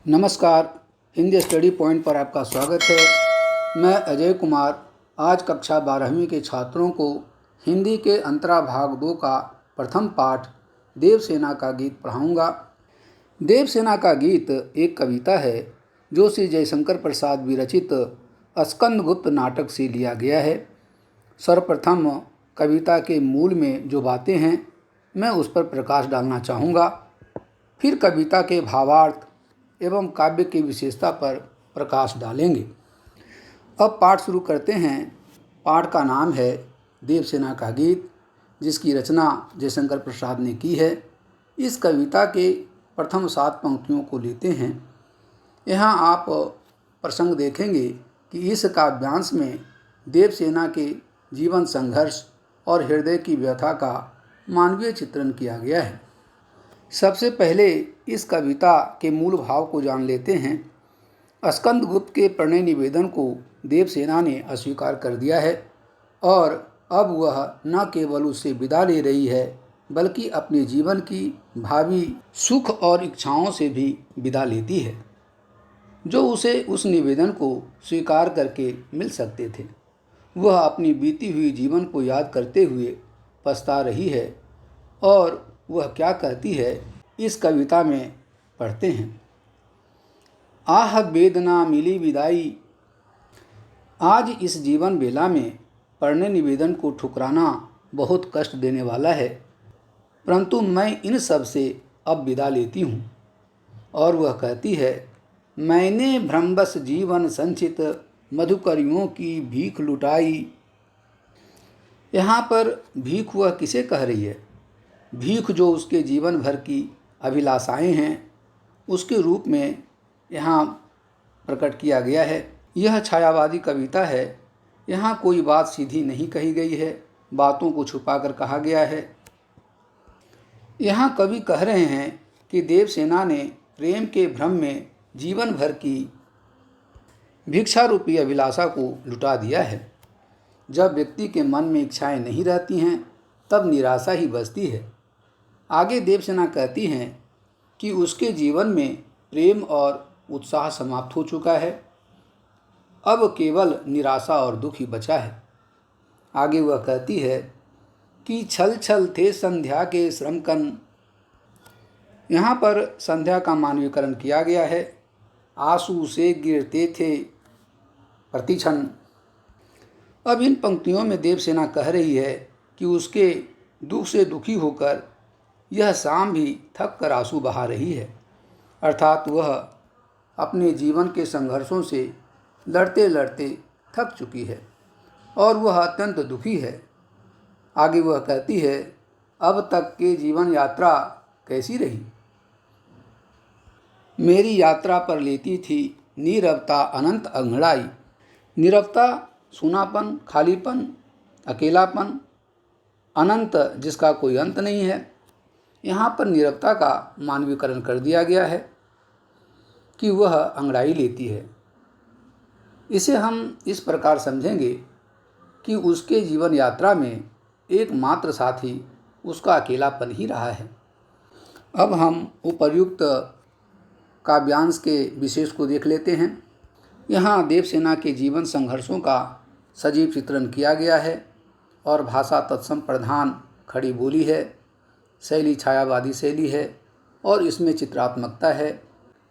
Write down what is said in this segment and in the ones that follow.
नमस्कार। Hindi study point पर आपका स्वागत है। मैं अजय कुमार आज कक्षा 12वीं के छात्रों को हिंदी के अंतरा भाग 2 का प्रथम पाठ देवसेना का गीत पढ़ाऊंगा। देवसेना का गीत एक कविता है जो श्री जयशंकर प्रसाद विरचित स्कंदगुप्त नाटक से लिया गया है। सर्वप्रथम कविता के मूल में जो बातें हैं मैं उस पर प्रकाश डालना चाहूँगा, फिर कविता के भावार्थ एवं काव्य की विशेषता पर प्रकाश डालेंगे। अब पाठ शुरू करते हैं। पाठ का नाम है देवसेना का गीत, जिसकी रचना जयशंकर प्रसाद ने की है। इस कविता के प्रथम 7 पंक्तियों को लेते हैं। यहाँ आप प्रसंग देखेंगे कि इस काव्यांश में देवसेना के जीवन संघर्ष और हृदय की व्यथा का मानवीय चित्रण किया गया है। सबसे पहले इस कविता के मूल भाव को जान लेते हैं। स्कंदगुप्त के प्रणय निवेदन को देवसेना ने अस्वीकार कर दिया है और अब वह न केवल उससे विदा ले रही है बल्कि अपने जीवन की भावी सुख और इच्छाओं से भी विदा लेती है, जो उसे उस निवेदन को स्वीकार करके मिल सकते थे। वह अपनी बीती हुई जीवन को याद करते हुए पछता रही है और वह क्या कहती है इस कविता में पढ़ते हैं। आह वेदना मिली विदाई। आज इस जीवन बेला में प्रणय निवेदन को ठुकराना बहुत कष्ट देने वाला है, परंतु मैं इन सब से अब विदा लेती हूँ। और वह कहती है, मैंने भ्रमवश जीवन संचित मधुकरियों की भीख लुटाई। यहाँ पर भीख वह किसे कह रही है? भीख जो उसके जीवन भर की अभिलाषाएं हैं उसके रूप में यहाँ प्रकट किया गया है। यह छायावादी कविता है। यहाँ कोई बात सीधी नहीं कही गई है, बातों को छुपाकर कहा गया है। यहाँ कवि कह रहे हैं कि देवसेना ने प्रेम के भ्रम में जीवन भर की भिक्षा रूपी अभिलाषा को लुटा दिया है। जब व्यक्ति के मन में इच्छाएं नहीं रहती हैं तब निराशा ही बचती है। आगे देवसेना कहती हैं कि उसके जीवन में प्रेम और उत्साह समाप्त हो चुका है, अब केवल निराशा और दुख ही बचा है। आगे वह कहती है कि छल छल थे संध्या के श्रमकन। यहाँ पर संध्या का मानवीकरण किया गया है। आंसू से गिरते थे प्रतिक्षण। अब इन पंक्तियों में देवसेना कह रही है कि उसके दुख से दुखी होकर यह शाम भी थक कर आंसू बहा रही है, अर्थात वह अपने जीवन के संघर्षों से लड़ते लड़ते थक चुकी है और वह अत्यंत दुखी है। आगे वह कहती है, अब तक के जीवन यात्रा कैसी रही? मेरी यात्रा पर लेती थी नीरवता अनंत अंगड़ाई। नीरवता सूनापन, खालीपन, अकेलापन, अनंत जिसका कोई अंत नहीं है। यहाँ पर नीरवता का मानवीकरण कर दिया गया है कि वह अंगड़ाई लेती है। इसे हम इस प्रकार समझेंगे कि उसके जीवन यात्रा में एकमात्र साथी उसका अकेलापन ही रहा है। अब हम उपर्युक्त काव्यांश के विशेष को देख लेते हैं। यहाँ देवसेना के जीवन संघर्षों का सजीव चित्रण किया गया है और भाषा तत्सम प्रधान खड़ी बोली है। शैली छायावादी शैली है और इसमें चित्रात्मकता है।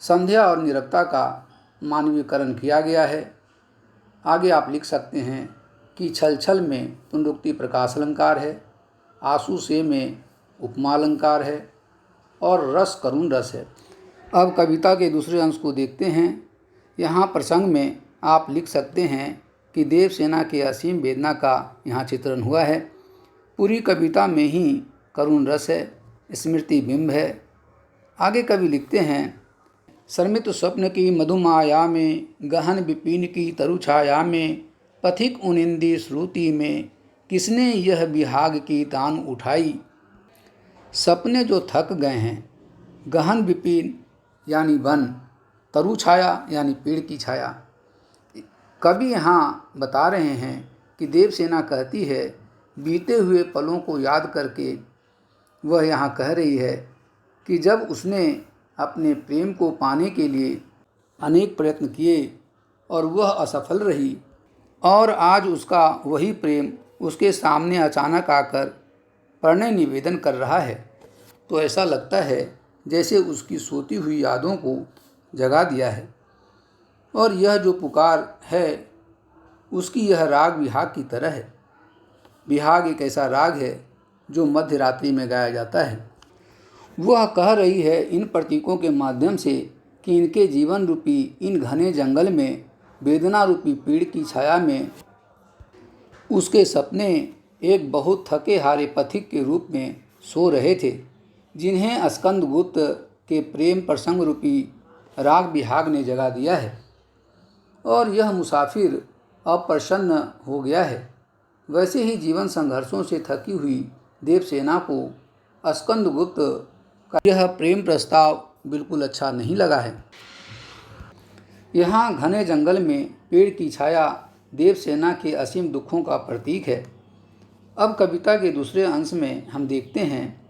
संध्या और नीरवता का मानवीकरण किया गया है। आगे आप लिख सकते हैं कि छल छल में पुनरुक्ति प्रकाश अलंकार है, आंसू से में उपमा अलंकार है और रस करुण रस है। अब कविता के दूसरे अंश को देखते हैं। यहाँ प्रसंग में आप लिख सकते हैं कि देवसेना के असीम वेदना का यहाँ चित्रण हुआ है। पूरी कविता में ही करुण रस है, स्मृति बिंब है। आगे कवि लिखते हैं, शर्मित स्वप्न की मधुमाया में, गहन विपिन की तरु छाया में, पथिक उनिंदी श्रुति में, किसने यह विहाग की तान उठाई। सपने जो थक गए हैं, गहन विपिन यानी वन, तरु छाया यानी पेड़ की छाया। कवि यहाँ बता रहे हैं कि देवसेना कहती है, बीते हुए पलों को याद करके वह यहाँ कह रही है कि जब उसने अपने प्रेम को पाने के लिए अनेक प्रयत्न किए और वह असफल रही, और आज उसका वही प्रेम उसके सामने अचानक आकर प्रणय निवेदन कर रहा है, तो ऐसा लगता है जैसे उसकी सोती हुई यादों को जगा दिया है। और यह जो पुकार है उसकी यह राग बिहाग की तरह है। बिहाग एक ऐसा राग है जो मध्य रात्रि में गाया जाता है। वह कह रही है इन प्रतीकों के माध्यम से कि इनके जीवन रूपी इन घने जंगल में, वेदना रूपी पेड़ की छाया में उसके सपने एक बहुत थके हारे पथिक के रूप में सो रहे थे, जिन्हें स्कंदगुप्त के प्रेम प्रसंग रूपी राग बिहाग ने जगा दिया है। और यह मुसाफिर अब प्रसन्न हो गया है। वैसे ही जीवन संघर्षों से थकी हुई देवसेना को स्कंदगुप्त का यह प्रेम प्रस्ताव बिल्कुल अच्छा नहीं लगा है। यहाँ घने जंगल में पेड़ की छाया देवसेना के असीम दुखों का प्रतीक है। अब कविता के दूसरे अंश में हम देखते हैं,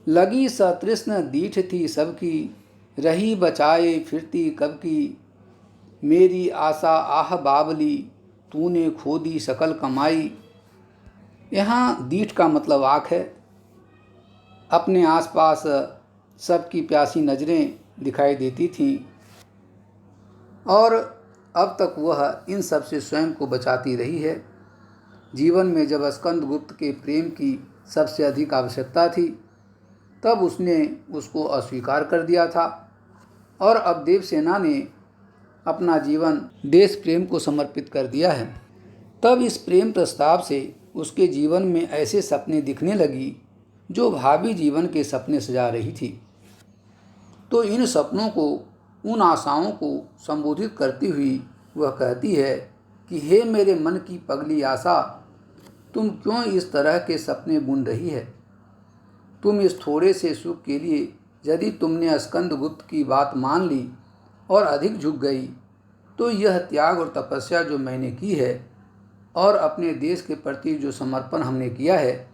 लगी सतृष्ण दीठ थी सबकी, रही बचाए फिरती कब की, मेरी आशा आह बावली, तूने खो दी सकल कमाई। यहाँ दीठ का मतलब आँख है। अपने आसपास सबकी प्यासी नज़रें दिखाई देती थीं और अब तक वह इन सब से स्वयं को बचाती रही है। जीवन में जब स्कंदगुप्त के प्रेम की सबसे अधिक आवश्यकता थी, तब उसने उसको अस्वीकार कर दिया था, और अब देवसेना ने अपना जीवन देश प्रेम को समर्पित कर दिया है। तब इस प्रेम प्रस्ताव से उसके जीवन में ऐसे सपने दिखने लगी जो भावी जीवन के सपने सजा रही थी। तो इन सपनों को, उन आशाओं को संबोधित करती हुई वह कहती है कि हे मेरे मन की पगली आशा, तुम क्यों इस तरह के सपने बुन रही है? तुम इस थोड़े से सुख के लिए यदि तुमने स्कंदगुप्त की बात मान ली और अधिक झुक गई, तो यह त्याग और तपस्या जो मैंने की है और अपने देश के प्रति जो समर्पण हमने किया है,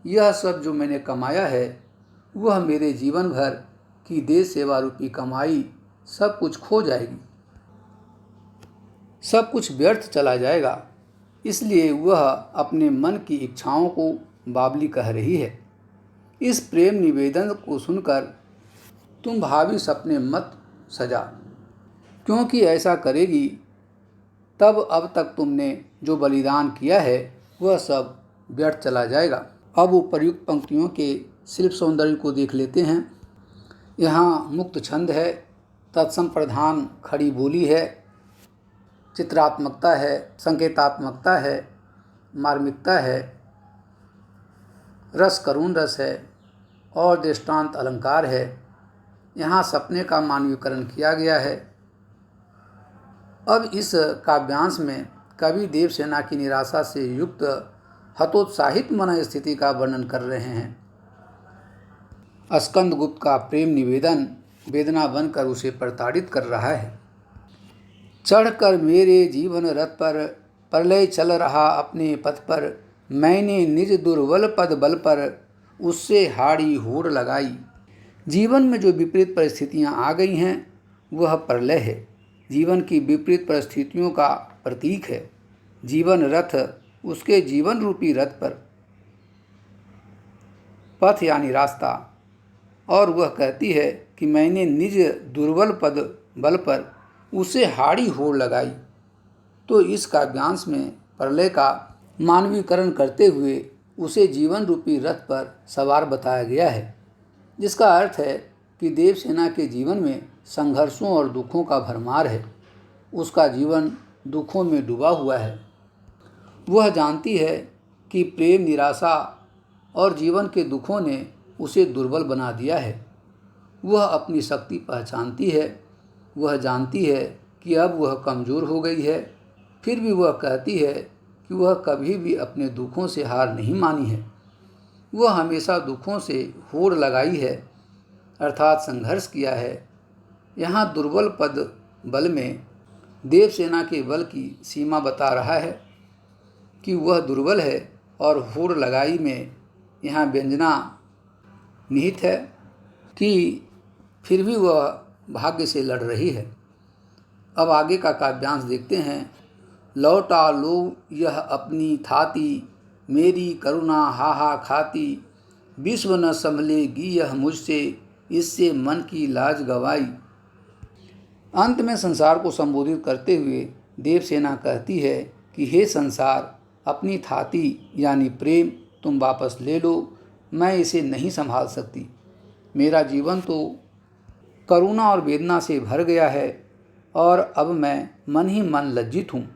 यह सब जो मैंने कमाया है, वह मेरे जीवन भर की देश सेवा रूपी कमाई सब कुछ खो जाएगी, सब कुछ व्यर्थ चला जाएगा। इसलिए वह अपने मन की इच्छाओं को बावली कह रही है। इस प्रेम निवेदन को सुनकर तुम भावी सपने मत सजा, क्योंकि ऐसा करेगी तब अब तक तुमने जो बलिदान किया है वह सब व्यर्थ चला जाएगा। अब उपर्युक्त पंक्तियों के शिल्प सौंदर्य को देख लेते हैं। यहाँ मुक्त छंद है, तत्सम प्रधान खड़ी बोली है, चित्रात्मकता है, संकेतात्मकता है, मार्मिकता है, रस करुण रस है और दृष्टांत अलंकार है। यहाँ सपने का मानवीकरण किया गया है। अब इस काव्यांश में कवि देवसेना की निराशा से युक्त हतोत्साहित मन स्थिति का वर्णन कर रहे हैं। स्कंदगुप्त का प्रेम निवेदन वेदना बनकर उसे प्रताड़ित कर रहा है। चढ़कर मेरे जीवन रथ पर, प्रलय चल रहा अपने पथ पर, मैंने निज दुर्बल पद बल पर, उससे हाड़ी होड़ लगाई। जीवन में जो विपरीत परिस्थितियां आ गई हैं वह प्रलय है, जीवन की विपरीत परिस्थितियों का प्रतीक है। जीवन रथ उसके जीवन रूपी रथ पर, पथ यानी रास्ता, और वह कहती है कि मैंने निज दुर्बल पद बल पर उसे हाड़ी होड़ लगाई। तो इस काव्यांश में प्रलय का मानवीकरण करते हुए उसे जीवन रूपी रथ पर सवार बताया गया है, जिसका अर्थ है कि देवसेना के जीवन में संघर्षों और दुखों का भरमार है। उसका जीवन दुखों में डूबा हुआ है। वह जानती है कि प्रेम, निराशा और जीवन के दुखों ने उसे दुर्बल बना दिया है। वह अपनी शक्ति पहचानती है। वह जानती है कि अब वह कमज़ोर हो गई है। फिर भी वह कहती है कि वह कभी भी अपने दुखों से हार नहीं मानी है। वह हमेशा दुखों से होड़ लगाई है, अर्थात संघर्ष किया है। यहाँ दुर्बल पद बल में देवसेना के बल की सीमा बता रहा है कि वह दुर्बल है, और होड़ लगाई में यहाँ व्यंजना निहित है कि फिर भी वह भाग्य से लड़ रही है। अब आगे का काव्यांश देखते हैं। लौटा लो यह अपनी थाती, मेरी करुणा हाहा खाती, विश्व न संभलेगी यह मुझसे, इससे मन की लाज गवाई। अंत में संसार को संबोधित करते हुए देवसेना कहती है कि हे संसार, अपनी थाती यानी प्रेम तुम वापस ले लो, मैं इसे नहीं संभाल सकती। मेरा जीवन तो करुणा और वेदना से भर गया है और अब मैं मन ही मन लज्जित हूँ।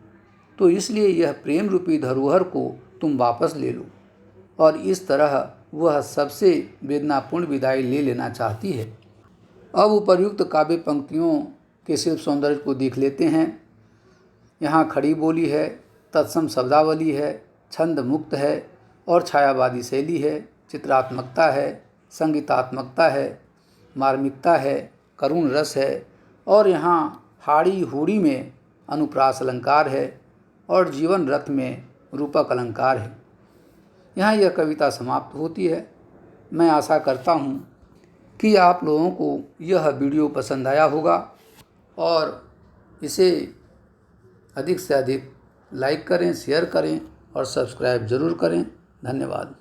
तो इसलिए यह प्रेम रूपी धरोहर को तुम वापस ले लो। और इस तरह वह सबसे वेदनापूर्ण विदाई ले लेना चाहती है। अब उपर्युक्त काव्य पंक्तियों के शिल्प सौंदर्य को देख लेते हैं। यहाँ खड़ी बोली है, तत्सम शब्दावली है, छंद मुक्त है और छायावादी शैली है, चित्रात्मकता है, संगीतात्मकता है, मार्मिकता है, करुण रस है और यहाँ हाड़ी हूड़ी में अनुप्रास अलंकार है और जीवन रथ में रूपक अलंकार है। यहाँ यह कविता समाप्त होती है। मैं आशा करता हूँ कि आप लोगों को यह वीडियो पसंद आया होगा और इसे अधिक से अधिक लाइक करें, शेयर करें और सब्सक्राइब ज़रूर करें। धन्यवाद।